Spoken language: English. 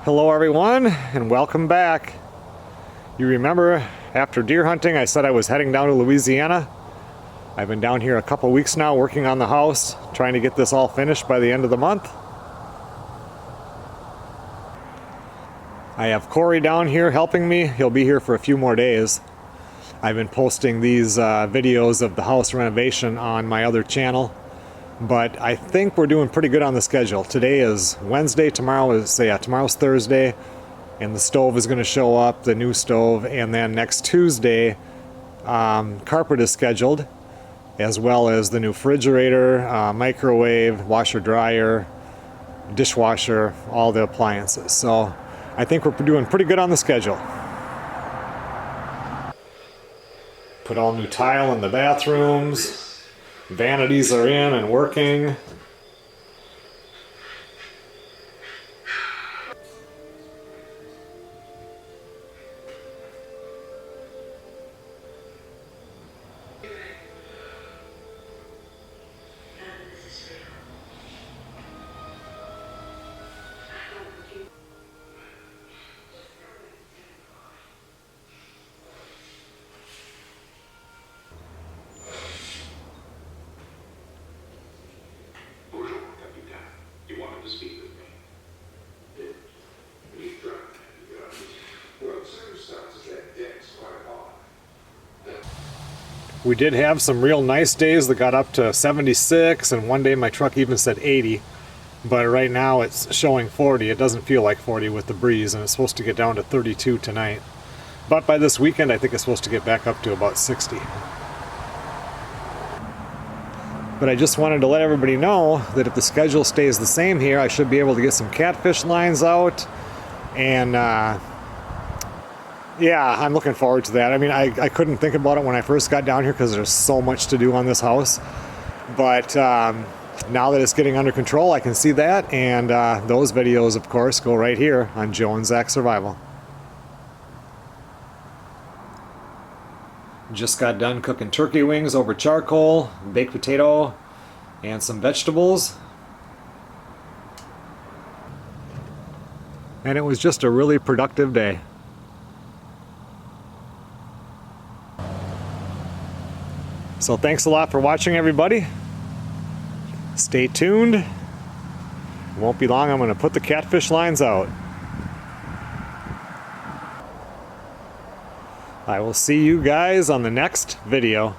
Hello everyone, and welcome back. You remember after deer hunting I said I was heading down to Louisiana? I've been down here a couple weeks now working on the house, trying to get this all finished by the end of the month. I have Corey down here helping me. He'll be here for a few more days. I've been posting these videos of the house renovation on my other channel, but I think we're doing pretty good on the schedule. Today is Wednesday, tomorrow's Thursday, and the stove is going to show up, the new stove, and then next Tuesday carpet is scheduled, as well as the new refrigerator, microwave, washer dryer, dishwasher, all the appliances. So I think we're doing pretty good on the schedule. Put all new tile in the bathrooms. Vanities are in and working. We did have some real nice days that got up to 76, and one day my truck even said 80, but right now it's showing 40. It doesn't feel like 40 with the breeze, and it's supposed to get down to 32 tonight. But by this weekend I think it's supposed to get back up to about 60. But I just wanted to let everybody know that if the schedule stays the same here, I should be able to get some catfish lines out, and yeah, I'm looking forward to that. I mean, I couldn't think about it when I first got down here because there's so much to do on this house. But now that it's getting under control, I can see that. And those videos, of course, go right here on Joe and Zach Survival. Just got done cooking turkey wings over charcoal, baked potato, and some vegetables. And it was just a really productive day. So thanks a lot for watching, everybody. Stay tuned. It won't be long, I'm going to put the catfish lines out. I will see you guys on the next video.